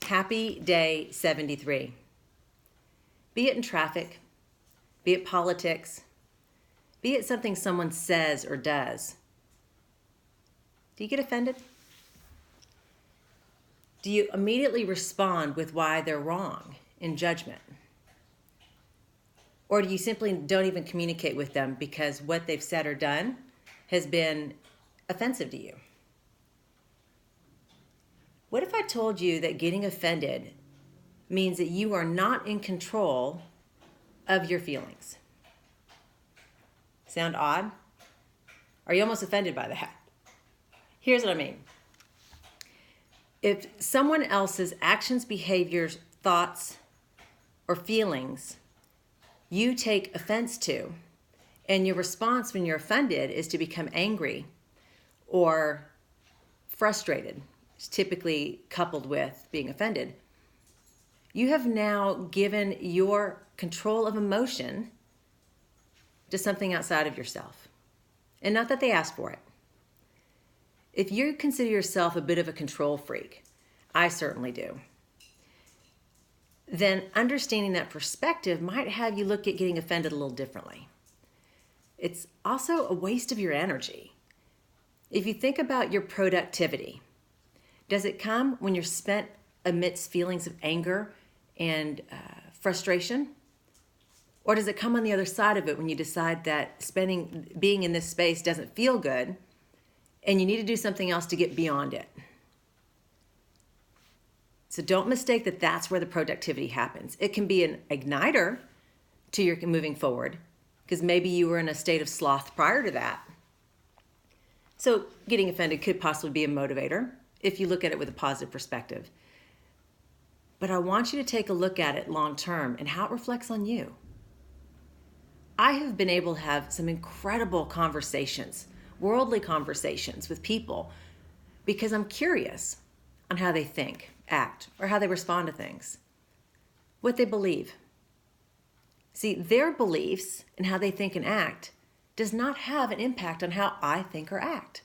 Happy day 73. Be it in traffic, be it politics, be it something someone says or does. Do you get offended? Do you immediately respond with why they're wrong in judgment? Or do you simply don't even communicate with them because what they've said or done has been offensive to you? What if I told you that getting offended means that you are not in control of your feelings? Sound odd? Are you almost offended by that? Here's what I mean. If someone else's actions, behaviors, thoughts, or feelings you take offense to, and your response when you're offended is to become angry or frustrated, it's typically coupled with being offended, you have now given your control of emotion to something outside of yourself. And not that they asked for it. If you consider yourself a bit of a control freak, I certainly do, then understanding that perspective might have you look at getting offended a little differently. It's also a waste of your energy. If you think about your productivity, does it come when you're spent amidst feelings of anger and frustration? Or does it come on the other side of it when you decide that being in this space doesn't feel good and you need to do something else to get beyond it? So don't mistake that that's where the productivity happens. It can be an igniter to your moving forward because maybe you were in a state of sloth prior to that. So getting offended could possibly be a motivator if you look at it with a positive perspective. But I want you to take a look at it long term and how it reflects on you. I have been able to have some incredible conversations, worldly conversations with people because I'm curious on how they think, act, or how they respond to things, what they believe. See, their beliefs and how they think and act does not have an impact on how I think or act.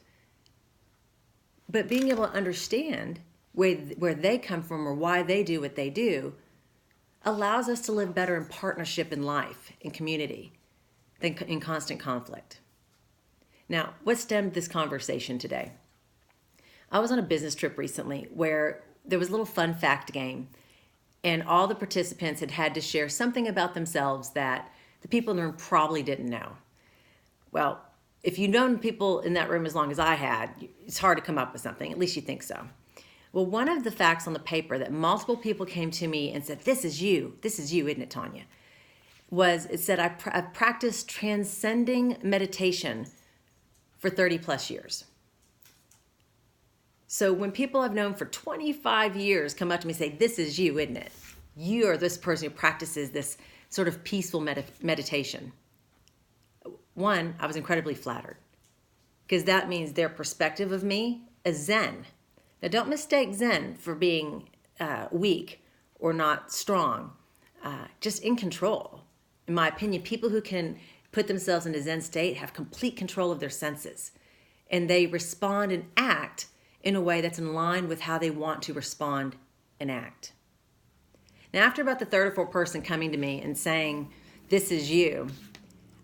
But being able to understand where they come from or why they do what they do allows us to live better in partnership in life, in community, than in constant conflict. Now, what stemmed this conversation today? I was on a business trip recently where there was a little fun fact game, and all the participants had to share something about themselves that the people in the room probably didn't know. Well, if you've known people in that room as long as I had, it's hard to come up with something. At least you think so. Well, one of the facts on the paper that multiple people came to me and said, this is you, isn't it, Tanya? It said, I've practiced transcending meditation for 30 plus years. So when people I've known for 25 years come up to me and say, this is you, isn't it? You are this person who practices this sort of peaceful meditation. One, I was incredibly flattered because that means their perspective of me is Zen. Now, don't mistake Zen for being weak or not strong, just in control. In my opinion, people who can put themselves in a Zen state have complete control of their senses, and they respond and act in a way that's in line with how they want to respond and act. Now, after about the third or fourth person coming to me and saying, this is you,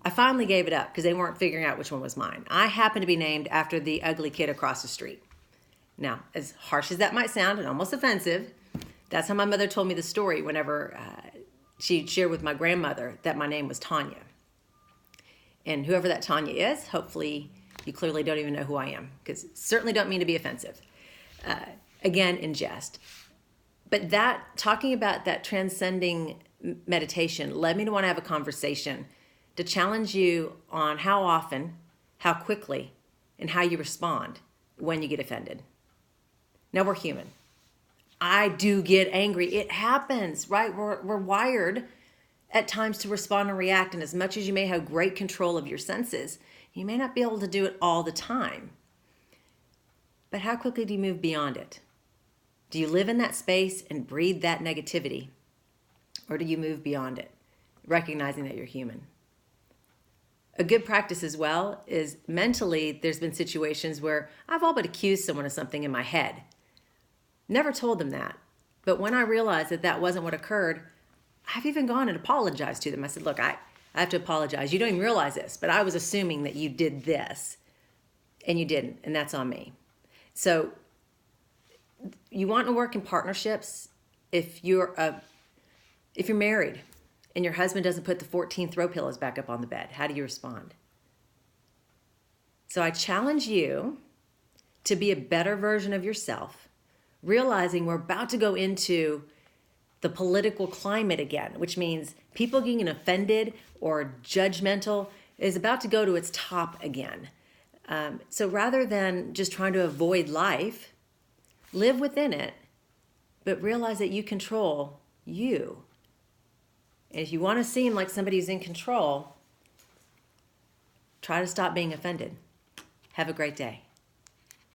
I finally gave it up because they weren't figuring out which one was mine. I happened to be named after the ugly kid across the street. Now, as harsh as that might sound and almost offensive, that's how my mother told me the story whenever she shared with my grandmother that my name was Tanya. And whoever that Tanya is, hopefully you clearly don't even know who I am, because certainly don't mean to be offensive. Again, in jest. But talking about that transcending meditation led me to want to have a conversation to challenge you on how often, how quickly, and how you respond when you get offended. Now, we're human. I do get angry. It happens, right? We're wired at times to respond and react. And as much as you may have great control of your senses, you may not be able to do it all the time. But how quickly do you move beyond it? Do you live in that space and breathe that negativity? Or do you move beyond it, recognizing that you're human? A good practice as well is mentally, there's been situations where I've all but accused someone of something in my head. Never told them that. But when I realized that that wasn't what occurred, I've even gone and apologized to them. I said, look, I have to apologize. You don't even realize this, but I was assuming that you did this and you didn't, and that's on me. So you want to work in partnerships. If you're married and your husband doesn't put the 14 throw pillows back up on the bed, how do you respond? So I challenge you to be a better version of yourself, realizing we're about to go into the political climate again, which means people getting offended or judgmental is about to go to its top again. So rather than just trying to avoid life, live within it, but realize that you control you. And if you want to seem like somebody who's in control, try to stop being offended. Have a great day.